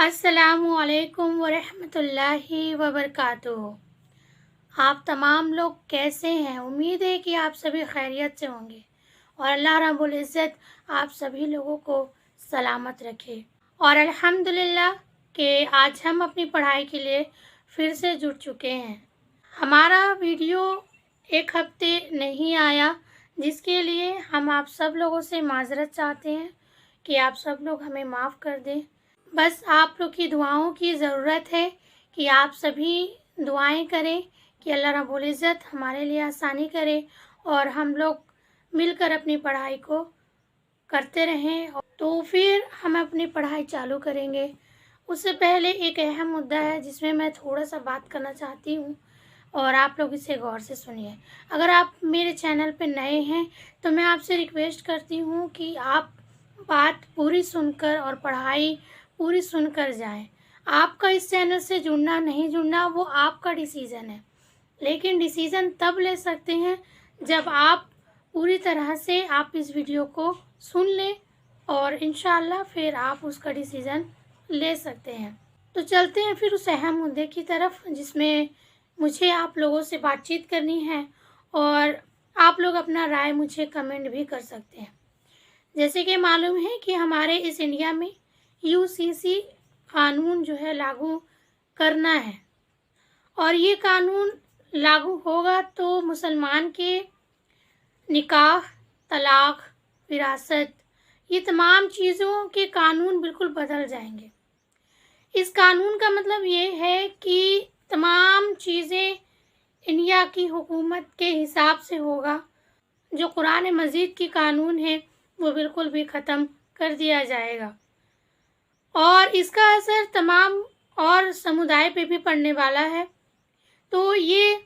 अस्सलामु अलैकुम वरहमतुल्लाहि वबरकातुहू। आप तमाम लोग कैसे हैं? उम्मीद है कि आप सभी खैरियत से होंगे और अल्लाह रब्बुल इज़्ज़त आप सभी लोगों को सलामत रखे। और अल्हम्दुलिल्लाह कि आज हम अपनी पढ़ाई के लिए फिर से जुड़ चुके हैं। हमारा वीडियो एक हफ्ते नहीं आया, जिसके लिए हम आप सब लोगों से माज़रत चाहते हैं कि आप सब लोग हमें माफ़ कर दें। बस आप लोग की दुआओं की ज़रूरत है कि आप सभी दुआएं करें कि अल्लाह रब्बुल इज़्ज़त हमारे लिए आसानी करे और हम लोग मिलकर अपनी पढ़ाई को करते रहें। तो फिर हम अपनी पढ़ाई चालू करेंगे। उससे पहले एक अहम मुद्दा है जिसमें मैं थोड़ा सा बात करना चाहती हूँ और आप लोग इसे गौर से सुनिए। अगर आप मेरे चैनल पर नए हैं तो मैं आपसे रिक्वेस्ट करती हूँ कि आप बात पूरी सुनकर और पढ़ाई पूरी सुनकर जाएं। आपका इस चैनल से जुड़ना नहीं जुड़ना वो आपका डिसीज़न है, लेकिन डिसीज़न तब ले सकते हैं जब आप पूरी तरह से आप इस वीडियो को सुन लें और इंशाअल्लाह फिर आप उसका डिसीज़न ले सकते हैं। तो चलते हैं फिर उस अहम मुद्दे की तरफ जिसमें मुझे आप लोगों से बातचीत करनी है और आप लोग अपना राय मुझे कमेंट भी कर सकते हैं। जैसे कि मालूम है कि हमारे इस इंडिया में यूसीसी कानून जो है लागू करना है और ये कानून लागू होगा तो मुसलमान के निकाह, तलाक, विरासत, ये तमाम चीज़ों के कानून बिल्कुल बदल जाएंगे। इस कानून का मतलब ये है कि तमाम चीज़ें इंडिया की हुकूमत के हिसाब से होगा। जो कुरान मजीद की कानून है वो बिल्कुल भी ख़त्म कर दिया जाएगा और इसका असर तमाम और समुदाय पे भी पड़ने वाला है। तो ये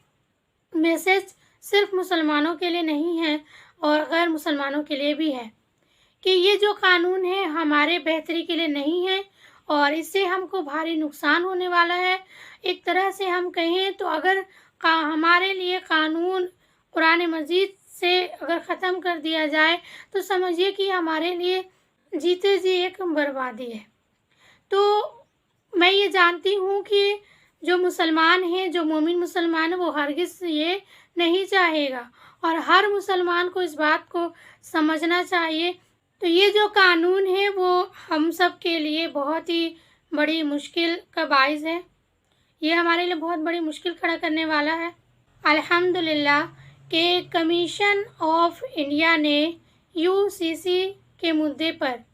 मैसेज सिर्फ मुसलमानों के लिए नहीं है और गैर मुसलमानों के लिए भी है कि ये जो कानून है हमारे बेहतरी के लिए नहीं है और इससे हमको भारी नुकसान होने वाला है। एक तरह से हम कहें तो अगर हमारे लिए कानून कुरान मजीद से अगर ख़त्म कर दिया जाए तो समझिए कि हमारे लिए जीते जी एक बर्बादी है। तो मैं ये जानती हूँ कि जो मुसलमान हैं, जो मोमिन मुसलमान है, वो हरगिज़ ये नहीं चाहेगा और हर मुसलमान को इस बात को समझना चाहिए। तो ये जो कानून है वो हम सब के लिए बहुत ही बड़ी मुश्किल का बाइस है। ये हमारे लिए बहुत बड़ी मुश्किल खड़ा करने वाला है। अल्हम्दुलिल्लाह के कमीशन ऑफ इंडिया ने यूसीसी के मुद्दे पर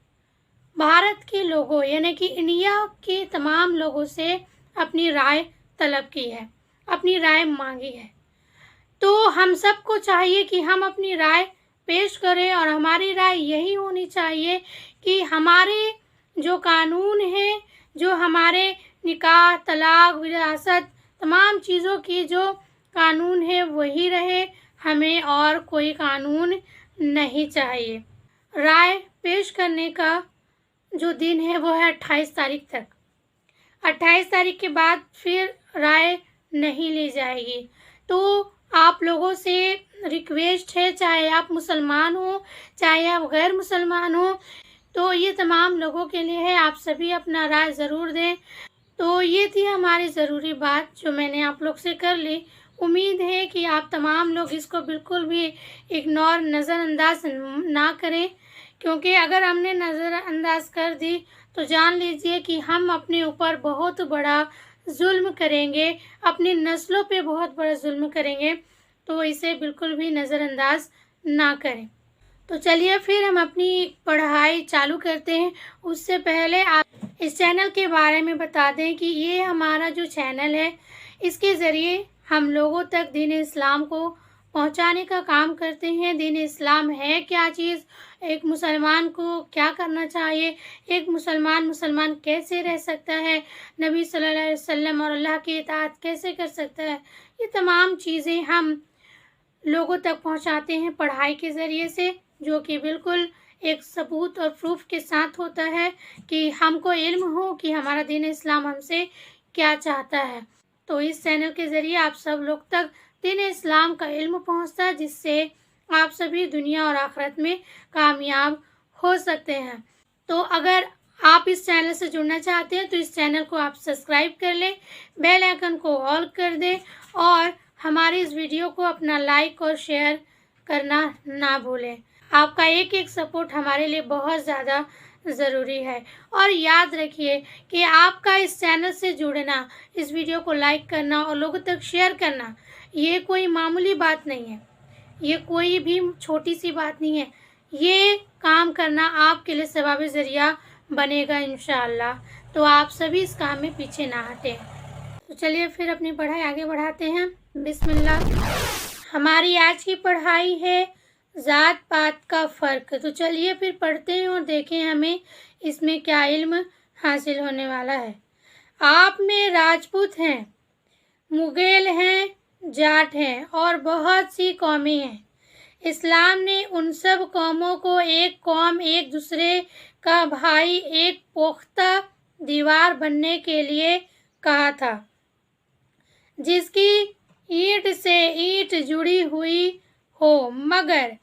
भारत के लोगों यानी कि इंडिया के तमाम लोगों से अपनी राय तलब की है, अपनी राय मांगी है। तो हम सबको चाहिए कि हम अपनी राय पेश करें और हमारी राय यही होनी चाहिए कि हमारे जो कानून हैं, जो हमारे निकाह, तलाक, विरासत, तमाम चीज़ों की जो कानून है वही रहे, हमें और कोई कानून नहीं चाहिए। राय पेश करने का जो दिन है वो है 28 तारीख तक। 28 तारीख के बाद फिर राय नहीं ली जाएगी। तो आप लोगों से रिक्वेस्ट है, चाहे आप मुसलमान हो चाहे आप गैर मुसलमान हो, तो ये तमाम लोगों के लिए है, आप सभी अपना राय ज़रूर दें। तो ये थी हमारी ज़रूरी बात जो मैंने आप लोग से कर ली। उम्मीद है कि आप तमाम लोग इसको बिल्कुल भी इग्नोर, नज़रअंदाज ना करें, क्योंकि अगर हमने नज़रअंदाज कर दी तो जान लीजिए कि हम अपने ऊपर बहुत बड़ा जुल्म करेंगे, अपनी नस्लों पे बहुत बड़ा जुल्म करेंगे। तो इसे बिल्कुल भी नज़रअंदाज ना करें। तो चलिए फिर हम अपनी पढ़ाई चालू करते हैं। उससे पहले आप इस चैनल के बारे में बता दें कि ये हमारा जो चैनल है इसके ज़रिए हम लोगों तक दीन इस्लाम को पहुंचाने का काम करते हैं। दीन इस्लाम है क्या चीज़, एक मुसलमान को क्या करना चाहिए, एक मुसलमान कैसे रह सकता है, नबी सल्लल्लाहु अलैहि वसल्लम और अल्लाह की इताअत कैसे कर सकता है, ये तमाम चीज़ें हम लोगों तक पहुंचाते हैं पढ़ाई के ज़रिए से, जो कि बिल्कुल एक सबूत और प्रूफ के साथ होता है कि हमको इल्म हो कि हमारा दीन इस्लाम हमसे क्या चाहता है। तो इस चैनल के ज़रिए आप सब लोग तक दीन इस्लाम का इल्म पहुंचता है, जिससे आप सभी दुनिया और आखिरत में कामयाब हो सकते हैं। तो अगर आप इस चैनल से जुड़ना चाहते हैं तो इस चैनल को आप सब्सक्राइब कर लें, बेल आइकन को ऑल कर दें और हमारे इस वीडियो को अपना लाइक और शेयर करना ना भूलें। आपका एक एक सपोर्ट हमारे लिए बहुत ज़्यादा ज़रूरी है। और याद रखिए कि आपका इस चैनल से जुड़ना, इस वीडियो को लाइक करना और लोगों तक शेयर करना, ये कोई मामूली बात नहीं है, ये कोई भी छोटी सी बात नहीं है। ये काम करना आपके लिए सवाब ज़रिया बनेगा इंशाअल्लाह। तो आप सभी इस काम में पीछे ना हटें। तो चलिए फिर अपनी पढ़ाई आगे बढ़ाते हैं। बिस्मिल्लाह। हमारी आज की पढ़ाई है ज़ात पात का फ़र्क। तो चलिए फिर पढ़ते हैं और देखें हमें इसमें क्या इल्म हासिल होने वाला है। आप में राजपूत हैं, मुगल हैं, जाट हैं और बहुत सी कौमें हैं। इस्लाम ने उन सब कौमों को एक कौम, एक दूसरे का भाई, एक पुख्ता दीवार बनने के लिए कहा था, जिसकी ईंट से ईंट जुड़ी हुई हो। मगर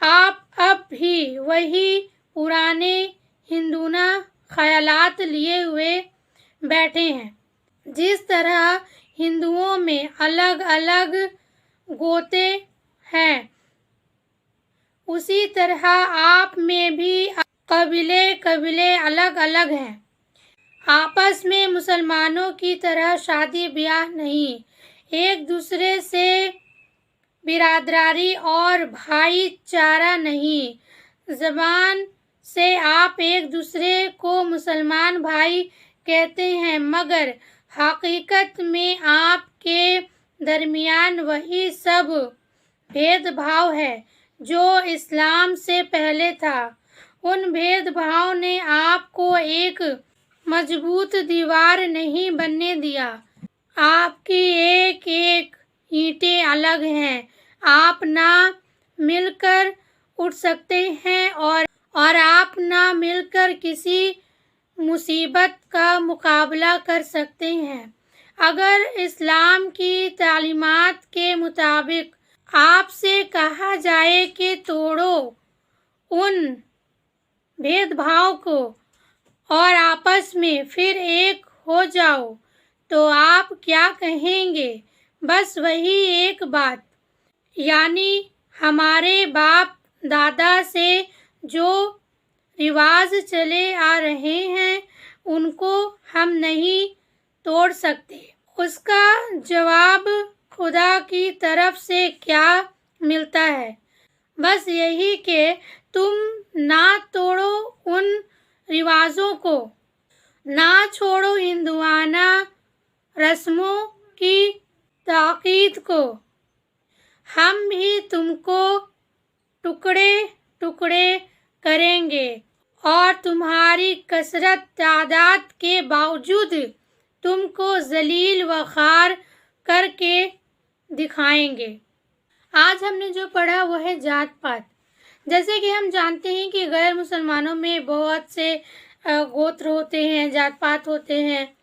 आप अब भी वही पुराने हिंदूना ख्यालात लिए हुए बैठे हैं। जिस तरह हिंदुओं में अलग अलग गोते हैं, उसी तरह आप में भी कबीले कबीले अलग अलग हैं। आपस में मुसलमानों की तरह शादी ब्याह नहीं, एक दूसरे से बिरादरी और भाईचारा नहीं। ज़बान से आप एक दूसरे को मुसलमान भाई कहते हैं, मगर हकीकत में आपके दरमियान वही सब भेदभाव है जो इस्लाम से पहले था। उन भेदभाव ने आपको एक मजबूत दीवार नहीं बनने दिया। आपकी एक एक ईंटें अलग हैं। आप ना मिलकर उठ सकते हैं और आप ना मिलकर किसी मुसीबत का मुकाबला कर सकते हैं। अगर इस्लाम की तालीमात के मुताबिक आपसे कहा जाए कि तोड़ो उन भेदभाव को और आपस में फिर एक हो जाओ, तो आप क्या कहेंगे? बस वही एक बात, यानी हमारे बाप दादा से जो रिवाज चले आ रहे हैं उनको हम नहीं तोड़ सकते। उसका जवाब खुदा की तरफ से क्या मिलता है? बस यही कि तुम ना तोड़ो उन रिवाजों को, ना छोड़ो हिंदुआना रस्मों की ताकीद को। हम भी तुमको टुकड़े टुकड़े करेंगे और तुम्हारी कसरत तादाद के बावजूद तुमको जलील व खार करके दिखाएंगे। आज हमने जो पढ़ा वो है जात पात। जैसे कि हम जानते हैं कि गैर मुसलमानों में बहुत से गोत्र होते हैं, जात पात होते हैं।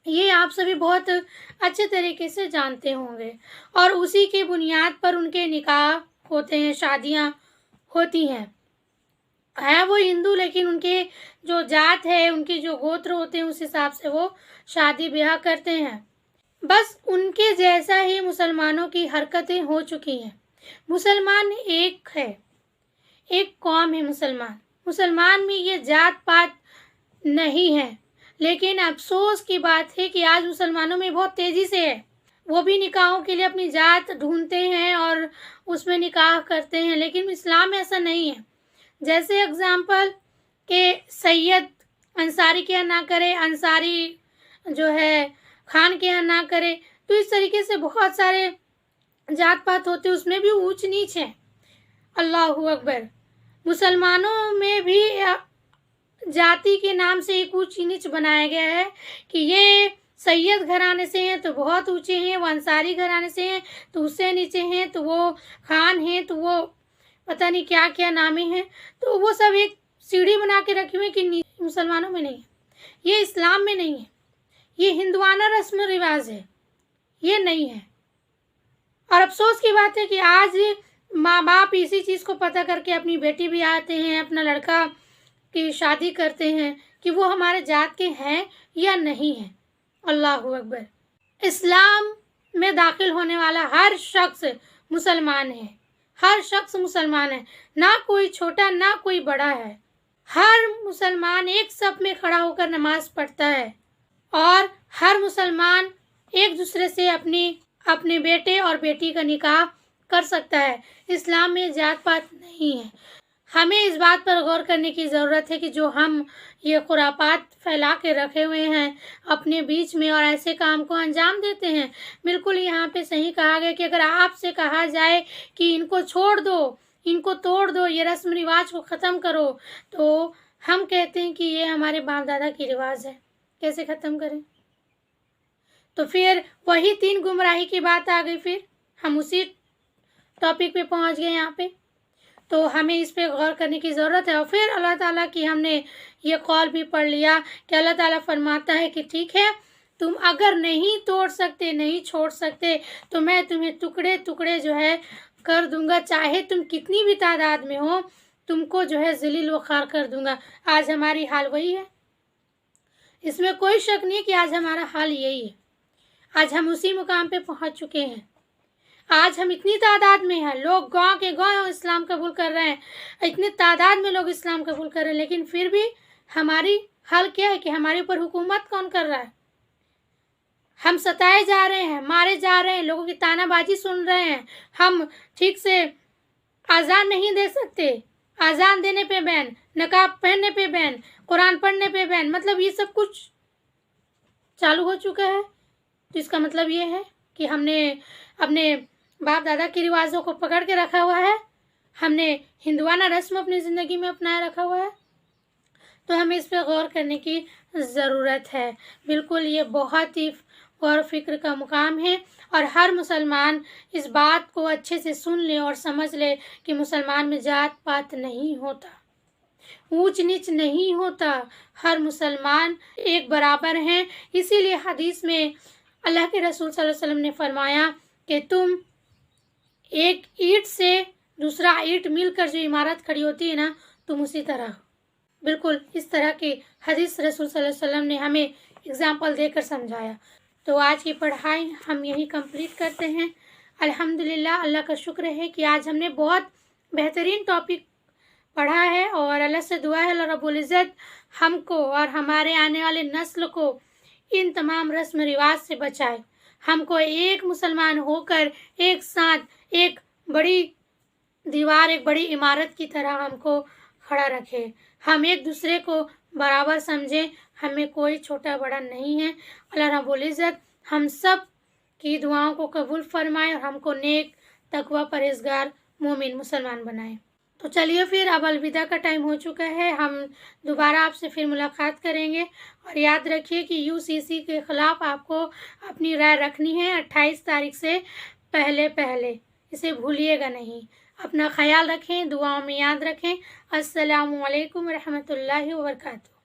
ये आप सभी बहुत अच्छे तरीके से जानते होंगे और उसी की बुनियाद पर उनके निकाह होते हैं, शादियां होती हैं। है वो हिंदू, लेकिन उनके जो जात है, उनके जो गोत्र होते हैं, उस हिसाब से वो शादी ब्याह करते हैं। बस उनके जैसा ही मुसलमानों की हरकतें हो चुकी हैं। मुसलमान एक है, एक कौम है मुसलमान में ये जात पात नहीं है। लेकिन अफसोस की बात है कि आज मुसलमानों में बहुत तेज़ी से है, वो भी निकाहों के लिए अपनी जात ढूंढते हैं और उसमें निकाह करते हैं। लेकिन इस्लाम में ऐसा नहीं है। जैसे एग्जाम्पल के सैयद अंसारी के यहाँ ना करे, अंसारी जो है खान के यहाँ ना करे, तो इस तरीके से बहुत सारे जात पात होते, उसमें भी ऊंच नीच है। अल्लाहू अकबर। मुसलमानों में भी जाति के नाम से एक ऊंच नीच बनाया गया है कि ये सैयद घराने से हैं तो बहुत ऊंचे हैं, वो अंसारी घराने से हैं तो उससे नीचे हैं, तो वो खान हैं तो वो पता नहीं क्या क्या नामे हैं। तो वो सब एक सीढ़ी बना के रखी हुई कि मुसलमानों में नहीं है, ये इस्लाम में नहीं है, ये हिंदुआना रस्म रिवाज है, ये नहीं है। और अफसोस की बात है कि आज माँ बाप इसी चीज़ को पता करके अपनी बेटी भी आते हैं, अपना लड़का की शादी करते हैं कि वो हमारे जात के हैं या नहीं हैं। अल्लाहु अकबर। इस्लाम में दाखिल होने वाला हर शख्स मुसलमान है, हर शख्स मुसलमान है, ना कोई छोटा ना कोई बड़ा है। हर मुसलमान एक सफ में खड़ा होकर नमाज पढ़ता है और हर मुसलमान एक दूसरे से अपने बेटे और बेटी का निकाह कर सकता है। इस्लाम में जात पात नहीं है। हमें इस बात पर गौर करने की ज़रूरत है कि जो हम ये खुरापात फैला के रखे हुए हैं अपने बीच में और ऐसे काम को अंजाम देते हैं, बिल्कुल यहाँ पे सही कहा गया कि अगर आपसे कहा जाए कि इनको छोड़ दो, इनको तोड़ दो, ये रस्म रिवाज को ख़त्म करो, तो हम कहते हैं कि ये हमारे बाप दादा की रिवाज है, कैसे ख़त्म करें। तो फिर वही 3 गुमराही की बात आ गई। फिर हम उसी टॉपिक पे पहुँच गए यहाँ पे। तो हमें इस पे गौर करने की ज़रूरत है। और फिर अल्लाह ताला की हमने ये कौल भी पढ़ लिया कि अल्लाह ताला फरमाता है कि ठीक है, तुम अगर नहीं तोड़ सकते, नहीं छोड़ सकते, तो मैं तुम्हें टुकड़े टुकड़े जो है कर दूंगा, चाहे तुम कितनी भी तादाद में हो, तुमको जो है ज़लील व ख़ार कर दूंगा। आज हमारी हाल वही है, इसमें कोई शक नहीं कि आज हमारा हाल यही है। आज हम उसी मुकाम पे पहुंच चुके हैं। आज हम इतनी तादाद में हैं, लोग गांव के गांव इस्लाम कबूल कर रहे हैं, इतनी तादाद में लोग इस्लाम कबूल कर रहे हैं, लेकिन फिर भी हमारी हाल क्या है कि हमारे ऊपर हुकूमत कौन कर रहा है। हम सताए जा रहे हैं, मारे जा रहे हैं, लोगों की तानाबाजी सुन रहे हैं, हम ठीक से आज़ान नहीं दे सकते, आज़ान देने पे बैन, नकाब पहनने पे बैन, कुरान पढ़ने पे बैन, मतलब ये सब कुछ चालू हो चुका है। तो इसका मतलब ये है कि हमने अपने बाप दादा के रिवाजों को पकड़ के रखा हुआ है, हमने हिंदुआना रस्म अपनी ज़िंदगी में अपनाए रखा हुआ है। तो हमें इस पर गौर करने की ज़रूरत है। बिल्कुल ये बहुत ही गौर फिक्र का मुकाम है और हर मुसलमान इस बात को अच्छे से सुन ले और समझ ले कि मुसलमान में जात पात नहीं होता, ऊंच नीच नहीं होता, हर मुसलमान एक बराबर हैं। इसीलिए हदीस में अल्लाह के रसूल सल्लल्लाहु अलैहि वसल्लम ने फरमाया कि तुम एक ईंट से दूसरा ईंट मिलकर जो इमारत खड़ी होती है ना, तुम उसी तरह हो। बिल्कुल इस तरह की हदीस रसूल सल्लल्लाहु अलैहि वसल्लम ने हमें एग्जाम्पल देकर समझाया। तो आज की पढ़ाई हम यही कंप्लीट करते हैं। अल्हम्दुलिल्लाह, अल्लाह का शुक्र है कि आज हमने बहुत बेहतरीन टॉपिक पढ़ा है और अल्लाह से दुआ है अल्लाह रब्बुल इज़्ज़त हमको और हमारे आने वाले नस्ल को इन तमाम रस्म रिवाज से बचाए, हमको एक मुसलमान होकर एक साथ एक बड़ी दीवार, एक बड़ी इमारत की तरह हमको खड़ा रखे, हम एक दूसरे को बराबर समझें, हमें कोई छोटा बड़ा नहीं है। अल्लाह रब्बुल इज़्ज़त हम सब की दुआओं को कबूल फरमाए और हमको नेक तकवा परहेज़गार मोमिन मुसलमान बनाए। तो चलिए फिर अब अलविदा का टाइम हो चुका है, हम दोबारा आपसे फिर मुलाकात करेंगे। और याद रखिए कि यूसीसी के ख़िलाफ़ आपको अपनी राय रखनी है 28 तारीख से पहले, इसे भूलिएगा नहीं। अपना ख्याल रखें, दुआओं में याद रखें। अस्सलामु अलैकुम रहमतुल्लाहि व बरकातुहू।